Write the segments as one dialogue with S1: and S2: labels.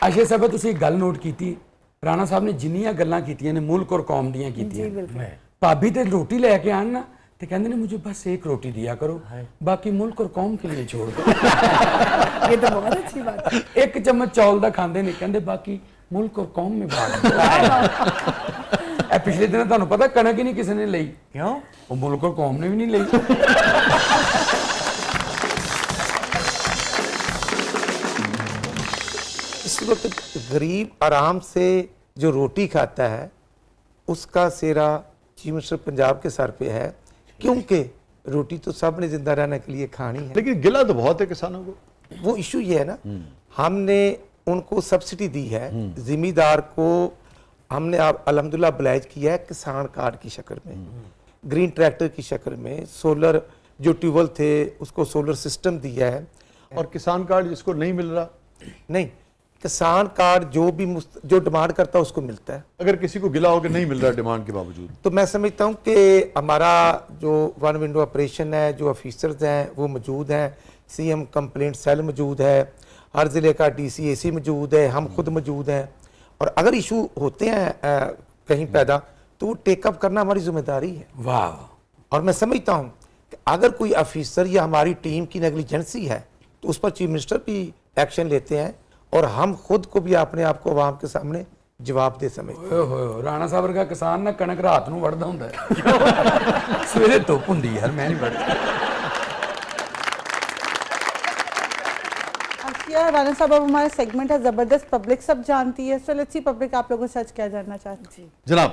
S1: आशिया साहब ਤੁਸੀਂ ਇੱਕ ਗੱਲ ਨੋਟ ਕੀਤੀ ਰਾਣਾ ਸਾਹਿਬ ਨੇ ਜਿੰਨੀਆਂ ਗੱਲਾਂ ਕੀਤੀਆਂ ਨੇ ਮੁਲਕ ਔਰ ਕੌਮ ਦੀਆਂ ਕੀਤੀਆਂ ਭਾਬੀ ਤੇ ਰੋਟੀ ਲੈ ਕੇ ਆਣ ਨਾ ਤੇ ਕਹਿੰਦੇ ਨੇ मुझे बस एक रोटी दिया करो बाकी मुल्क और कौम के लिए छोड़ दो
S2: ये तो बहुत अच्छी बात है।
S1: एक चम्मच चौल ਦਾ ਖਾਂਦੇ ਨੇ ਕਹਿੰਦੇ ਬਾਕੀ मुल्क और कौम में बांट दो ਇਹ ਪਿਛਲੇ ਦਿਨ ਤੁਹਾਨੂੰ ਪਤਾ ਕਣਕ ਹੀ ਨਹੀਂ ਕਿਸੇ ਨੇ ਲਈ
S3: क्यों?
S1: ਉਹ ਮੁਲਕ ਔਰ ਕੌਮ ਨੇ ਵੀ ਨਹੀਂ ਲਈ
S3: इस वक्त गरीब आराम से जो रोटी खाता है उसका सेरा चीफ मिनिस्टर पंजाब के सर पे है, क्योंकि रोटी तो सब ने जिंदा रहने के लिए खानी है।
S4: लेकिन गिला तो बहुत है किसानों को।
S3: वो इशू ये है ना, हमने उनको सब्सिडी दी है, जिम्मेदार को हमने आप अल्हम्दुलिल्लाह ब्लाइज किया है किसान कार्ड की शक्ल में, ग्रीन ट्रैक्टर की शक्ल में, सोलर जो ट्यूबवेल थे उसको सोलर सिस्टम दिया है।
S4: और किसान कार्ड जिसको नहीं मिल रहा,
S3: नहीं, किसान कार्ड जो डिमांड करता है उसको मिलता है।
S4: अगर किसी को गिला होकर नहीं मिल रहा डिमांड के बावजूद,
S3: तो मैं समझता हूँ कि हमारा जो वन विंडो ऑपरेशन है, जो ऑफिसर्स हैं वो मौजूद हैं, सीएम कंप्लेंट सेल मौजूद है, हर ज़िले का DCAC मौजूद है, हम खुद मौजूद हैं, और अगर इशू होते हैं कहीं पैदा तो वो टेकअप करना हमारी जिम्मेदारी है।
S1: वाह।
S3: और मैं समझता हूँ कि अगर कोई ऑफिसर या हमारी टीम की नेग्लिजेंसी है तो उस पर चीफ मिनिस्टर भी एक्शन लेते हैं, और हम खुद को भी अपने आप को आवाम के सामने जवाब दे समझते हैं।
S1: ਓਏ ਹੋਏ ਰਾਣਾ ਸਾਹਿਬ ਵਰਗਾ ਕਿਸਾਨ ਨਾ ਕਣਕ ਰਾਤ ਨੂੰ ਵੜਦਾ ਹੁੰਦਾ ਹੈ ਸਵੇਰੇ ਧੁੱਪ ਹੁੰਦੀ ਯਾਰ ਮੈਂ ਨਹੀਂ ਵੜਦਾ
S2: आशिया राणा साहब, अब हमारा सेगमेंट है जबरदस्त, पब्लिक सब जानती है, सो लेट्स सी पब्लिक आप लोगों से आज क्या जानना चाहती है।
S4: जनाब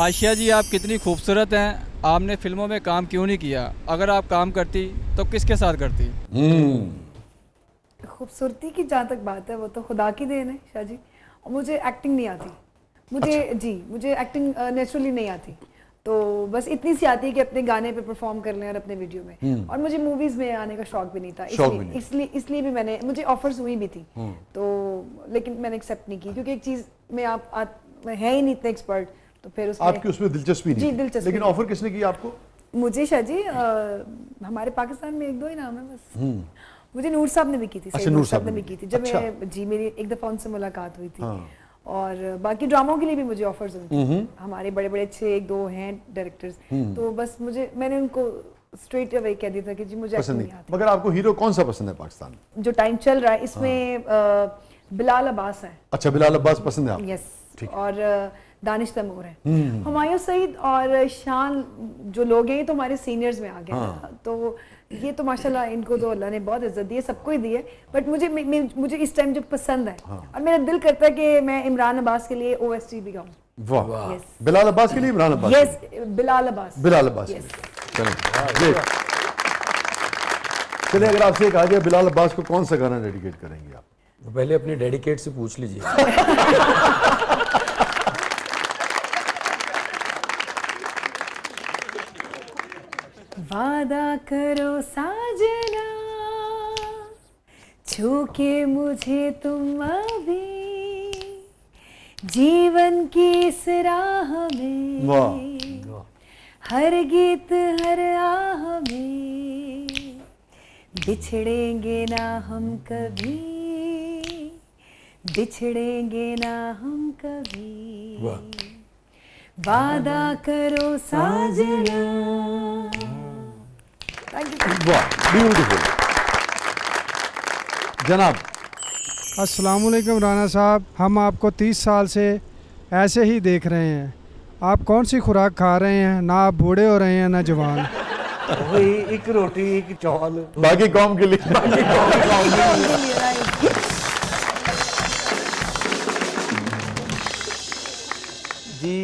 S5: आशिया जी, आप कितनी खूबसूरत हैं, आपने फिल्मों में काम क्यों नहीं किया? अगर आप काम करती तो किसके साथ करती?
S2: खूबसूरती की जहाँ तक बात है वो तो खुदा की देन है शाह जी, और मुझे एक्टिंग नहीं आती। मुझे एक्टिंग नेचुरली नहीं आती, तो बस इतनी सी आती है कि अपने गाने पे परफॉर्म कर लें और अपने वीडियो में, और मुझे मूवीज में आने का शौक भी नहीं था, इसलिए भी मैंने, मुझे ऑफर्स हुई भी थी तो, लेकिन मैंने एक्सेप्ट नहीं की, क्योंकि एक चीज़ में आप है ही नहीं इतने एक्सपर्ट, तो फिर उसमें
S4: आपकी उसमें दिलचस्पी नहीं
S2: जी,
S4: थी।
S2: दिलचस्पी
S4: लेकिन
S2: नहीं।
S4: ऑफर किसने किया आपको?
S2: मुझे शाह जी हमारे पाकिस्तान में एक दो ही नाम है बस। मुझे नूर साहब ने भी की थी,
S4: अच्छा,
S2: सैयद
S4: नूर
S2: नूर साहब
S4: साहब
S2: ने
S4: ने
S2: भी की थी जब
S4: अच्छा।
S2: मैं जी मेरी एक दफ़ा उनसे मुलाकात हुई थी।
S4: हाँ।
S2: और बाकी ड्रामों के लिए भी मुझे ऑफर्स हुए थे, हमारे बड़े बड़े अच्छे एक दो हैं डायरेक्टर्स, तो बस मैंने उनको स्ट्रेट अवे कह दिया था कि जी मुझे
S4: पसंद
S2: नहीं
S4: नहीं।
S2: आता।
S4: मगर आपको हीरो कौन सा पसंद है पाकिस्तान में?
S2: जो टाइम चल रहा है इसमें बिलाल अब्बास है।
S4: अच्छा, बिलाल अब्बास पसंद है आपको?
S2: यस, और दानिश तैमूर है। हुमायूं सईद और शान जो लोग हैं ये तो हमारे सीनियर्स में आ गए हैं, तो ये तो माशाल्लाह इनको तो अल्लाह ने बहुत इज्जत दी है, सबको ही दी है, बट मुझे इस टाइम जो पसंद है, और मेरा दिल करता है कि मैं इमरान अब्बास के लिए OST भी गाऊं।
S4: वाह।
S2: Yes.
S4: बिलाल अब्बास के लिए इमरान अब्बास?
S2: यस, बिलाल अब्बास।
S4: बिलाल अब्बास के
S2: Yes.
S4: लिए। चलो चलिए, अगर आपसे कहा जाए बिलाल अब्बास को कौन सा गाना डेडिकेट करेंगे आप?
S1: तो पहले अपने डेडिकेट से पूछ लीजिए
S2: वादा करो साजना छू के मुझे तुम अभी जीवन की इस राह में, हर गीत हर आह में बिछड़ेंगे ना हम कभी, बिछड़ेंगे ना हम कभी, वादा करो साजना।
S4: वाह, ब्यूटीफुल। जनाब
S6: अस्सलाम वालेकुम राणा साहब, हम आपको 30 साल से ऐसे ही देख रहे हैं, आप कौन सी खुराक खा रहे हैं? ना आप बूढ़े हो रहे हैं ना जवान।
S3: वही एक रोटी एक चावल
S4: बाकी कौम के लिए।
S3: जी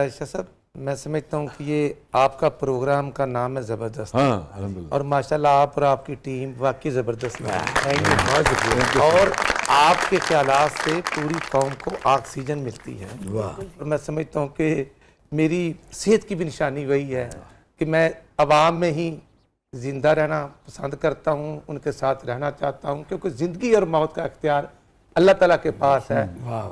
S3: शाह साहब, मैं समझता हूँ कि ये आपका प्रोग्राम का नाम है ज़बरदस्त।
S4: हाँ, अल्हम्दुलिल्लाह।
S3: और माशाल्लाह आप और आपकी टीम वाकई ज़बरदस्त है, और आपके ख्यालात से पूरी कौम को ऑक्सीजन मिलती है। और मैं समझता हूँ कि मेरी सेहत की भी निशानी वही है कि मैं आवाम में ही ज़िंदा रहना पसंद करता हूँ, उनके साथ रहना चाहता हूँ, क्योंकि ज़िंदगी और मौत का इख्तियार अल्लाह ताला के पास है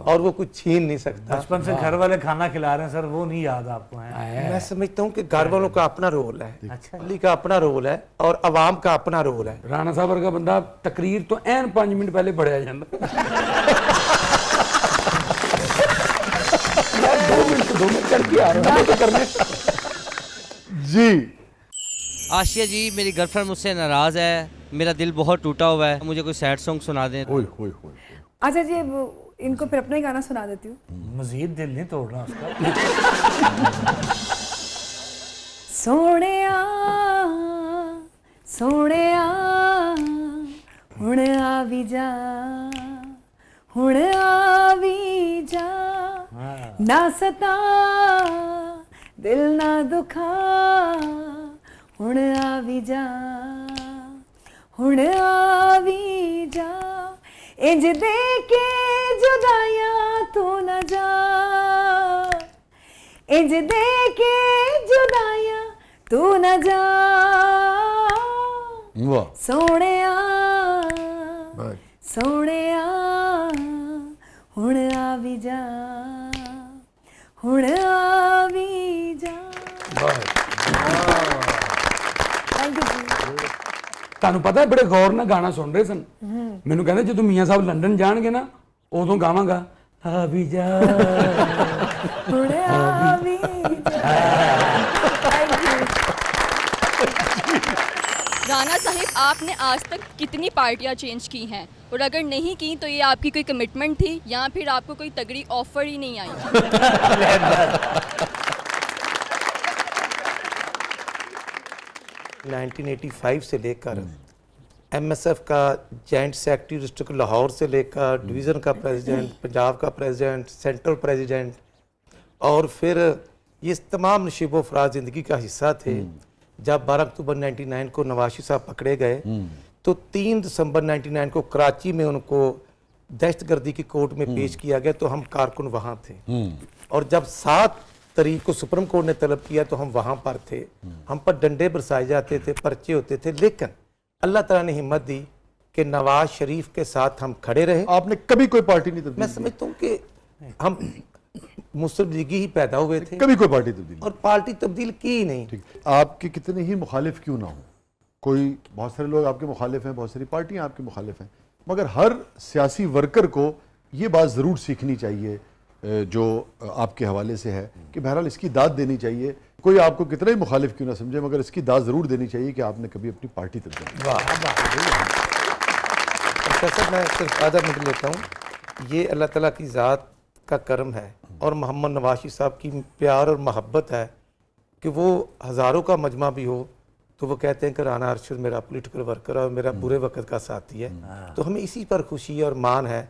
S3: और वो कुछ छीन नहीं सकता।
S7: बचपन से घर वाले खाना खिला रहे हैं सर, वो नहीं याद आपको है?
S3: मैं समझता हूँ कि घर वालों का अपना रोल है, अली का अपना रोल है और अवाम का अपना रोल है।
S1: राणा साहब वर्गा बंदा तकरीर तो एन 5 मिनट पहले बढ़िया जाता। 2 मिनट करके आ रहा है तो करने।
S4: जी
S8: आशिया जी, मेरी गर्लफ्रेंड मुझसे नाराज़ है, मेरा दिल बहुत टूटा हुआ है, मुझे कोई सैड सॉन्ग सुना दें।
S4: ओए होए होए।
S2: अच्छा जी, अब इनको फिर अपना ही गाना सुना देती हूँ।
S7: मजीद दिल नहीं तोड़ना उसका।
S2: सोहणिया सोहणिया हुण आवी जा, हुण आवी जा, ना सता दिल ना दुखा, हुण आवी जा, हुण आवी जा, इंज दे के जुदाइयां तू न जा, इंज दे के जुदाइयां तू न जा,
S4: वाह
S2: सोहणिया
S4: भाई।
S2: सोहणिया हुण आवी जा, हुण आवी जा। थैंक यू जी।
S1: ਤੁਹਾਨੂੰ ਪਤਾ ਹੈ ਬੜੇ ਗੌਰ ਨਾਲ ਗਾਣਾ ਸੁਣ ਰਹੇ ਸਨ। ਮੈਨੂੰ ਕਹਿੰਦੇ ਜਦੋਂ ਮੀਆਂ ਸਾਹਿਬ ਲੰਡਨ ਜਾਣਗੇ ਨਾ ਉਦੋਂ ਗਾਵਾਂਗਾ ਆ ਵੀ ਜਾ
S2: हुण आवी जा। Thank you.
S9: राणा साहिब, आपने आज तक कितनी पार्टियां चेंज की हैं, और अगर नहीं की तो ये आपकी कोई कमिटमेंट थी या फिर आपको कोई तगड़ी ऑफर ही नहीं आई?
S3: 1985 से लेकर एमएसएफ का जॉइंट सेक्रेटरी डिस्ट्रिक्ट लाहौर से लेकर डिवीज़न का प्रेसिडेंट, पंजाब का प्रेसिडेंट, सेंट्रल प्रेसिडेंट, और फिर ये तमाम नशीबो फराज ज़िंदगी का हिस्सा थे। जब 12 अक्टूबर 99 को नवाशी साहब पकड़े गए तो 3 दिसंबर 99 को कराची में उनको दहशतगर्दी की कोर्ट में पेश किया गया, तो हम कारकुन वहाँ थे। और जब 7 तारीख को सुप्रीम कोर्ट ने तलब किया तो हम वहाँ पर थे। हम पर डंडे बरसाए जाते थे, पर्चे होते थे, लेकिन अल्लाह ताला ने हिम्मत दी कि नवाज शरीफ के साथ हम खड़े रहे।
S4: आपने कभी कोई पार्टी नहीं तब्दील
S3: मैं समझता हूँ कि हम मुस्लिम लीगी ही पैदा हुए थे,
S4: कभी कोई पार्टी तब्दील
S3: और पार्टी तब्दील की ही नहीं।
S4: ठीक। आपके कितने ही मुखालिफ क्यों ना हो, कोई बहुत सारे लोग आपके मुखालिफ हैं, बहुत सारी पार्टियां आपके मुखालिफ हैं, मगर हर सियासी वर्कर को ये बात ज़रूर सीखनी चाहिए जो आपके हवाले से है कि बहरहाल इसकी दाद देनी चाहिए। कोई आपको कितना ही मुखालिफ क्यों ना समझे, मगर इसकी दाद ज़रूर देनी चाहिए कि आपने कभी अपनी पार्टी तब्दील की।
S3: प्रोफेसर, मैं सिर्फ आधा मिनट लेता हूँ। ये अल्लाह ताला की ज़ात का करम है और मोहम्मद नवाशी साहब की प्यार और मोहब्बत है कि वो हज़ारों का मजमा भी हो तो वो कहते हैं कि राना अरशद मेरा पॉलिटिकल वर्कर और मेरा बुरे वक्त का साथी है। तो हमें इसी पर खुशी और मान है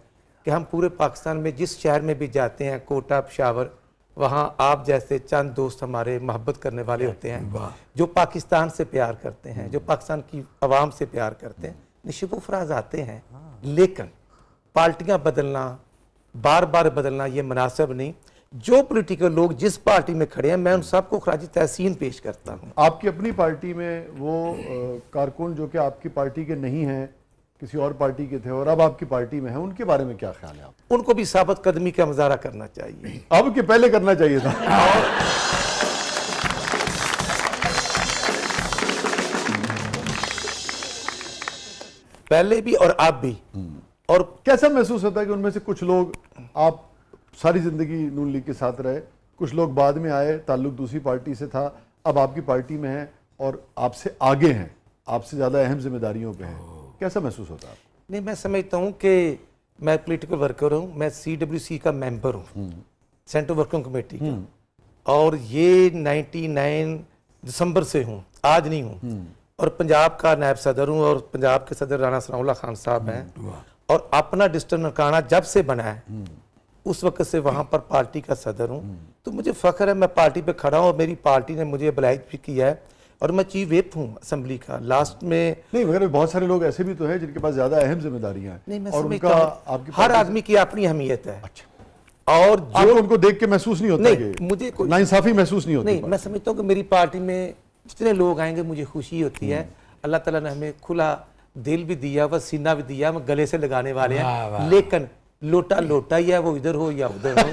S3: कि हम पूरे पाकिस्तान में जिस शहर में भी जाते हैं, कोटा, पेशावर, वहाँ आप जैसे चंद दोस्त हमारे मोहब्बत करने वाले होते हैं, जो पाकिस्तान से प्यार करते हैं, जो पाकिस्तान की आवाम से प्यार करते हैं। नशीबो फराज आते हैं, लेकिन पार्टियाँ बदलना, बार बार बदलना ये मुनासिब नहीं। जो पॉलिटिकल लोग जिस पार्टी में खड़े हैं, मैं उन सबको खराज तहसीन पेश करता हूँ।
S4: आपकी अपनी पार्टी में वो कारकुन जो कि आपकी पार्टी के नहीं हैं, किसी और पार्टी के थे और अब आपकी पार्टी में हैं, उनके बारे में क्या ख्याल है आप?
S3: उनको भी साबित कदमी का मुजाहरा करना चाहिए।
S4: अब के पहले करना चाहिए था।
S3: पहले भी और अब भी। और
S4: कैसा महसूस होता है कि उनमें से कुछ लोग, आप सारी जिंदगी नून लीग के साथ रहे, कुछ लोग बाद में आए, ताल्लुक दूसरी पार्टी से था, अब आपकी पार्टी में हैं और आपसे आगे हैं, आपसे ज़्यादा अहम जिम्मेदारियों पे हैं, कैसा महसूस होता है?
S3: नहीं, मैं समझता हूँ कि मैं पॉलिटिकल वर्कर हूँ, मैं CWC का मेंबर हूँ, सेंट्रल वर्किंग कमेटी का, और ये 99 दिसंबर से हूँ, आज नहीं हूँ, और पंजाब का नायब सदर हूँ, और पंजाब के सदर राणा सनाउल्लाह खान साहब हैं, और अपना डिस्ट्रिक्ट ननकाना जब से बना है उस वक्त से वहाँ पर पार्टी का सदर हूँ। तो मुझे फ़ख्र है, मैं पार्टी पे खड़ा हूँ और मेरी पार्टी ने मुझे बुलाइज भी किया है, और मैं चीफ व्हिप हूँ असेंबली का। लास्ट में
S4: नहीं, मगर बहुत सारे लोग ऐसे भी तो हैं जिनके पास ज़्यादा अहम जिम्मेदारियाँ हैं,
S3: नहीं, मैं
S4: और
S3: समझता
S4: उनका
S3: हूँ
S4: आपकी
S3: हर
S4: पार्टी-
S3: आदमी की अपनी अहमियत है।
S4: अच्छा,
S3: और
S4: आपको
S3: जो
S4: उनको देख के महसूस नहीं होता
S3: नहीं,
S4: कि
S3: मुझे कोई
S4: नाइंसाफी महसूस नहीं होती?
S3: नहीं, मैं समझता हूँ कि मेरी पार्टी में जितने लोग आएंगे मुझे खुशी होती है। अल्लाह ताला ने हमें खुला दिल भी दिया, वह सीना भी दिया, हम गले से लगाने वाले हैं, लेकिन लोटा लोटा ही है, वो इधर हो या उधर हो।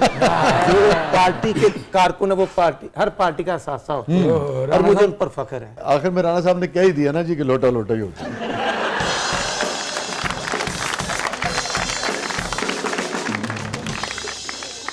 S3: जो पार्टी के कारकुन है वो पार्टी, हर पार्टी का सासा होता है और मुझे उन पर फख्र है।
S4: आखिर में राणा साहब ने कह ही दिया ना जी कि लोटा लोटा ही होता है।